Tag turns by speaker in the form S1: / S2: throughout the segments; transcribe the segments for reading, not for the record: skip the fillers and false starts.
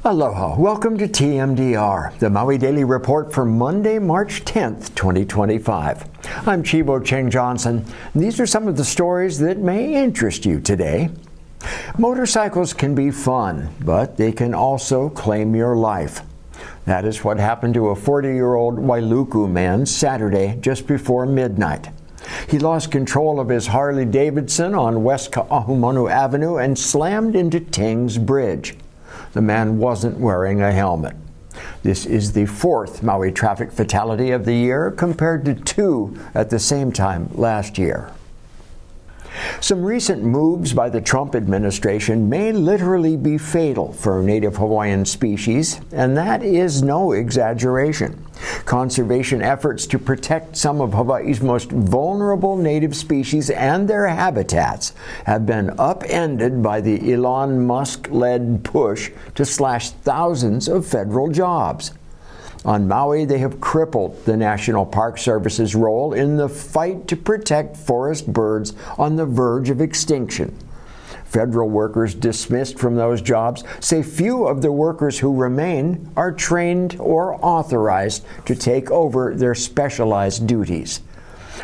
S1: Aloha. Welcome to TMDR, the Maui Daily Report for Monday, March 10th, 2025. I'm Chibo Cheng Johnson. These are some of the stories that may interest you today. Motorcycles can be fun, but they can also claim your life. That is what happened to a 40-year-old Wailuku man Saturday just before midnight. He lost control of his Harley-Davidson on West Ka'ahumanu Avenue and slammed into Tings Bridge. The man wasn't wearing a helmet. This is the fourth Maui traffic fatality of the year, compared to 2 at the same time last year. Some recent moves by the Trump administration may literally be fatal for native Hawaiian species, and that is no exaggeration. Conservation efforts to protect some of Hawaii's most vulnerable native species and their habitats have been upended by the Elon Musk-led push to slash thousands of federal jobs. On Maui, they have crippled the National Park Service's role in the fight to protect forest birds on the verge of extinction. Federal workers dismissed from those jobs say few of the workers who remain are trained or authorized to take over their specialized duties.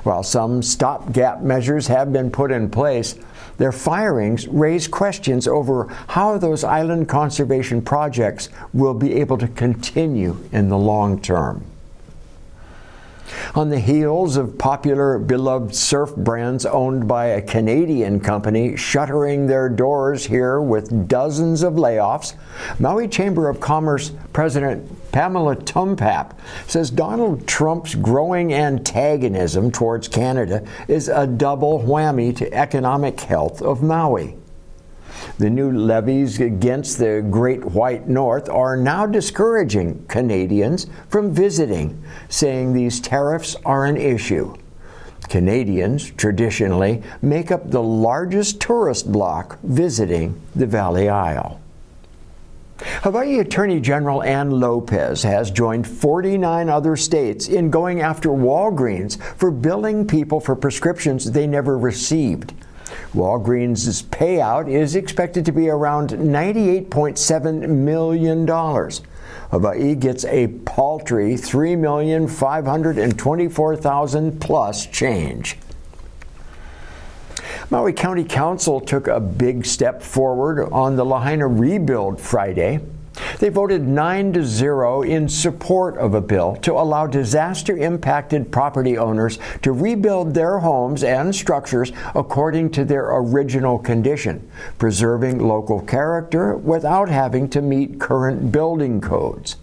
S1: While some stopgap measures have been put in place, their firings raise questions over how those island conservation projects will be able to continue in the long term. On the heels of popular, beloved surf brands owned by a Canadian company shuttering their doors here with dozens of layoffs, Maui Chamber of Commerce President Pamela Tumpap says Donald Trump's growing antagonism towards Canada is a double whammy to economic health of Maui. The new levies against the Great White North are now discouraging Canadians from visiting, saying these tariffs are an issue. Canadians traditionally make up the largest tourist bloc visiting the Valley Isle. Hawaii Attorney General Ann Lopez has joined 49 other states in going after Walgreens for billing people for prescriptions they never received. Walgreens' payout is expected to be around $98.7 million. Hawaii gets a paltry $3,524,000 plus change. Maui County Council took a big step forward on the Lahaina rebuild Friday. They voted 9-0 in support of a bill to allow disaster-impacted property owners to rebuild their homes and structures according to their original condition, preserving local character without having to meet current building codes.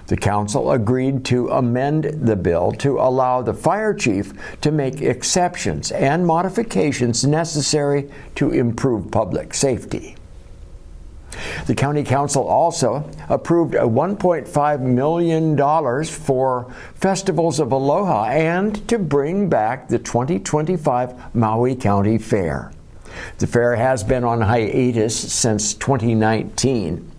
S1: The council agreed to amend the bill to allow the fire chief to make exceptions and modifications necessary to improve public safety. The County Council also approved a $1.5 million for Festivals of Aloha and to bring back the 2025 Maui County Fair. The fair has been on hiatus since 2019.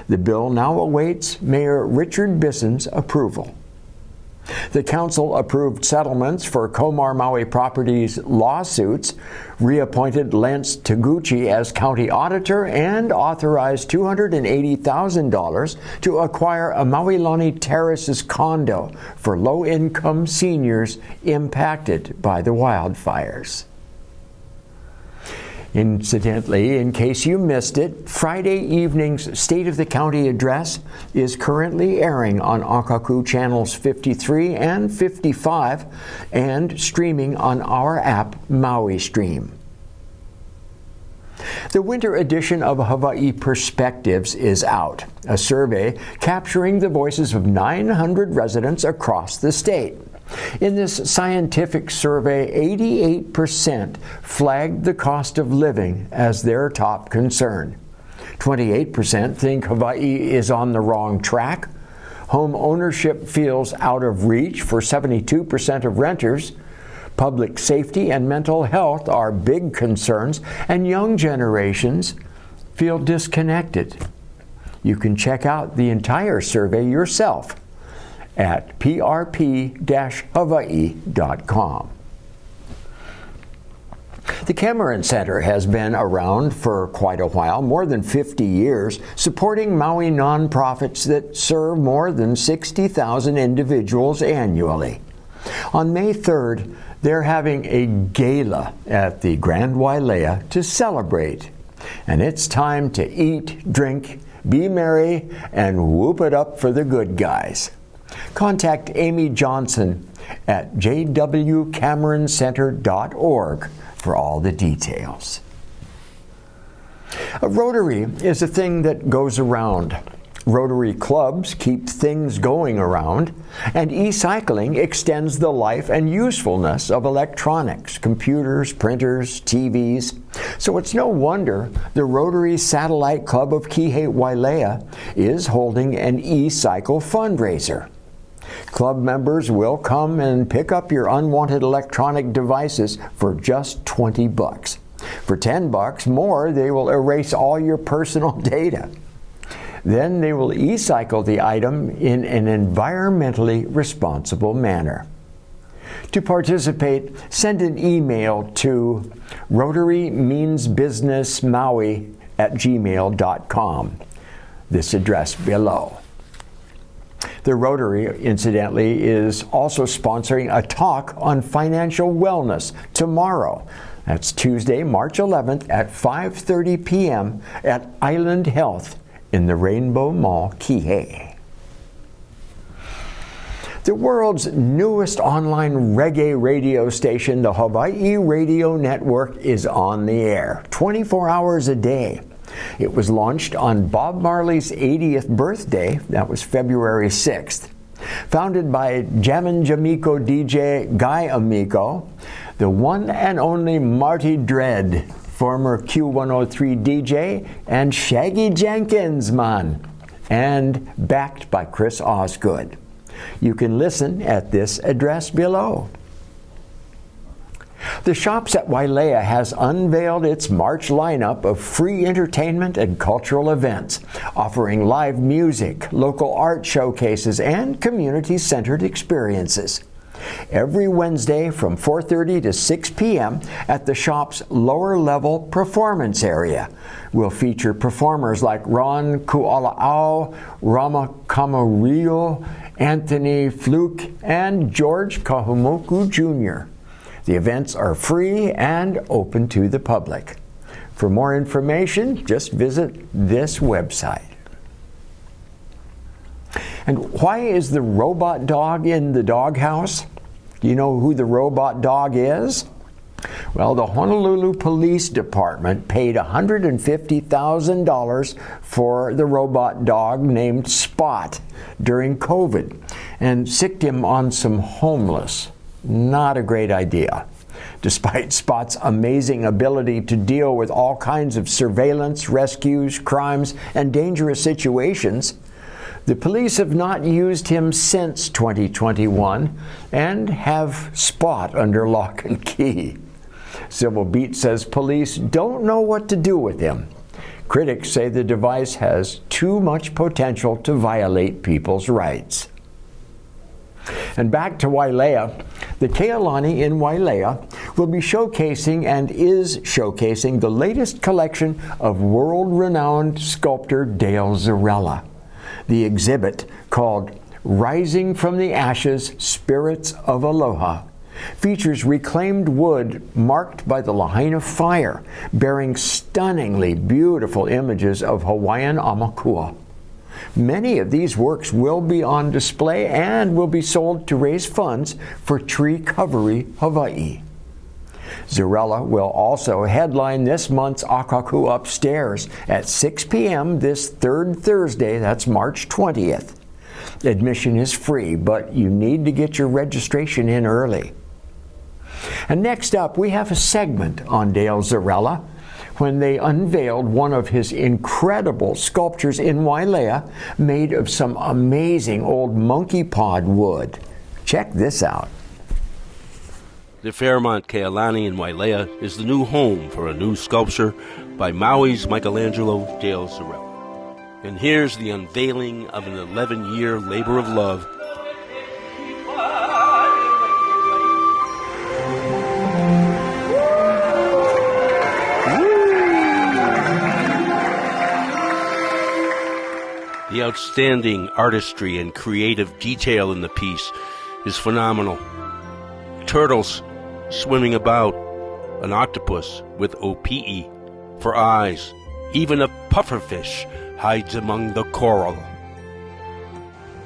S1: The bill now awaits Mayor Richard Bisson's approval. The council approved settlements for Komar Maui Properties lawsuits, reappointed Lance Taguchi as county auditor, and authorized $280,000 to acquire a Maui Lani Terraces condo for low-income seniors impacted by the wildfires. Incidentally, in case you missed it, Friday evening's State of the County address is currently airing on Akaku channels 53 and 55 and streaming on our app Maui Stream. The winter edition of Hawaii Perspectives is out, a survey capturing the voices of 900 residents across the state. In this scientific survey, 88% flagged the cost of living as their top concern. 28% think Hawaii is on the wrong track. Home ownership feels out of reach for 72% of renters. Public safety and mental health are big concerns, and young generations feel disconnected. You can check out the entire survey yourself at PRP-Hawaii.com. The The Cameron Center has been around for quite a while, more than 50 years, supporting Maui nonprofits that serve more than 60,000 individuals annually. On May 3rd, they're having a gala at the Grand Wailea to celebrate. And it's time to eat, drink, be merry, and whoop it up for the good guys. Contact Amy Johnson at jwcameroncenter.org for all the details. A Rotary is a thing that goes around. Rotary clubs keep things going around, and e-cycling extends the life and usefulness of electronics, computers, printers, TVs. So it's no wonder the Rotary Satellite Club of Kihei Wailea is holding an e-cycle fundraiser. Club members will come and pick up your unwanted electronic devices for just $20. For $10 more, they will erase all your personal data. Then they will e-cycle the item in an environmentally responsible manner. To participate, send an email to rotarymeansbusinessmaui@gmail.com. This address below. The Rotary, incidentally, is also sponsoring a talk on financial wellness tomorrow. That's Tuesday, March 11th at 5:30 p.m. at Island Health in the Rainbow Mall, Kihei. The world's newest online reggae radio station, the Hawaii Radio Network, is on the air 24 hours a day. It was launched on Bob Marley's 80th birthday, that was February 6th. Founded by Jammin' Jamaico DJ Guy Amico, the one and only Marty Dredd, former Q103 DJ, and Shaggy Jenkins, man, and backed by Chris Osgood. You can listen at this address below. The Shops at Wailea has unveiled its March lineup of free entertainment and cultural events, offering live music, local art showcases, and community-centered experiences. Every Wednesday from 4:30 to 6 p.m. at the shop's lower-level performance area. Will feature performers like Ron Kuala'au, Rama Kamarillo, Anthony Fluke, and George Kahumoku Jr. The events are free and open to the public. For more information, just visit this website. And why is the robot dog in the doghouse? Do you know who the robot dog is? Well, the Honolulu Police Department paid $150,000 for the robot dog named Spot during COVID and sicked him on some homeless. Not a great idea. Despite Spot's amazing ability to deal with all kinds of surveillance, rescues, crimes, and dangerous situations, the police have not used him since 2021 and have Spot under lock and key. Civil Beat says police don't know what to do with him. Critics say the device has too much potential to violate people's rights. And back to Wailea, the Kealani in Wailea will be showcasing and is showcasing the latest collection of world-renowned sculptor Dale Zarrella. The exhibit, called Rising from the Ashes, Spirits of Aloha, features reclaimed wood marked by the Lahaina fire, bearing stunningly beautiful images of Hawaiian Aumakua. Many of these works will be on display and will be sold to raise funds for Tree Covery Hawaii. Zarrella will also headline this month's Akaku Upstairs at 6 p.m. this third Thursday, that's March 20th. Admission is free, but you need to get your registration in early. And next up, we have a segment on Dale Zarrella when they unveiled one of his incredible sculptures in Wailea made of some amazing old monkey pod wood. Check this out.
S2: The Fairmont Kealani in Wailea is the new home for a new sculpture by Maui's Michelangelo Dale Zarrella. And here's the unveiling of an 11-year labor of love. The outstanding artistry and creative detail in the piece is phenomenal. Turtles swimming about, an octopus with opi'i for eyes, even a pufferfish hides among the coral.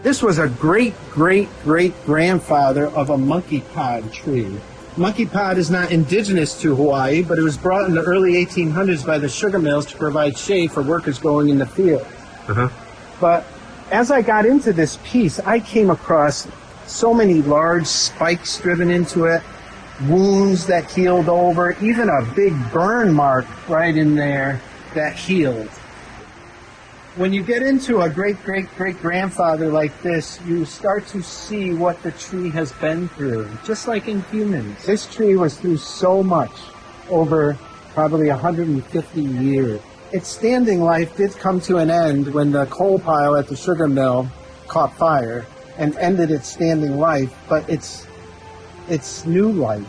S3: This was a great-great-great-grandfather of a monkey pod tree. Monkey pod is not indigenous to Hawaii, but it was brought in the early 1800s by the sugar mills to provide shade for workers going in the field. But as I got into this piece, I came across so many large spikes driven into it, wounds that healed over, even a big burn mark right in there that healed. When you get into a great-great-great-grandfather like this, you start to see what the tree has been through, just like in humans. This tree was through so much over probably 150 years. Its standing life did come to an end when the coal pile at the sugar mill caught fire and ended its standing life, but its new life.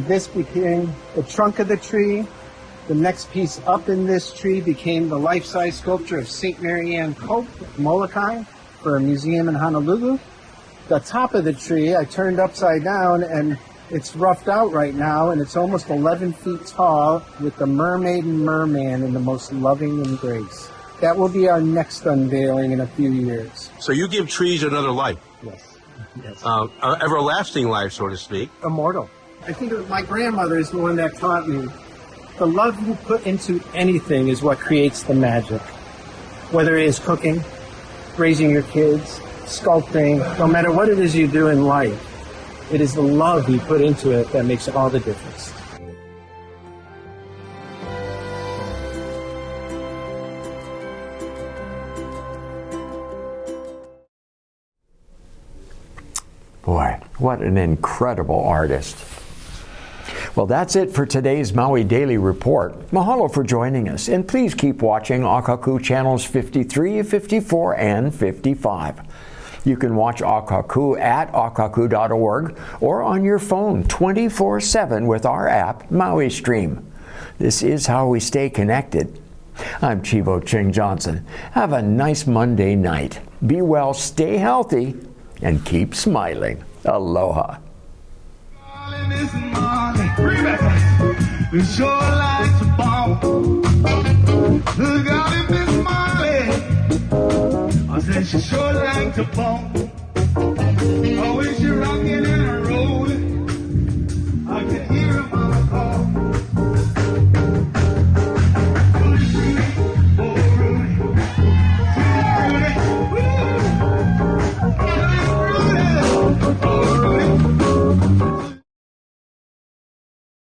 S3: This became the trunk of the tree. The next piece up in this tree became the life-size sculpture of St. Mary Ann Cope, Molokai, for a museum in Honolulu. The top of the tree I turned upside down, and it's roughed out right now, and it's almost 11 feet tall with the mermaid and merman in the most loving embrace. That will be our next unveiling in a few years.
S2: So you give trees another life.
S3: Yes.
S2: Everlasting life, so to speak.
S3: Immortal. I think my grandmother is the one that taught me the love you put into anything is what creates the magic. Whether it is cooking, raising your kids, sculpting, no matter what it is you do in life, it is the love you put into it that makes all the difference.
S1: Boy, what an incredible artist. Well, that's it for today's Maui Daily Report. Mahalo for joining us, and please keep watching Akaku channels 53, 54, and 55. You can watch Akaku at akaku.org or on your phone 24/7 with our app, Maui Stream. This is how we stay connected. I'm Chivo Ching Johnson. Have a nice Monday night. Be well, stay healthy, and keep smiling. Aloha.
S4: We sure like to ball. Look out at Miss Molly. I said she sure like to ball. Oh,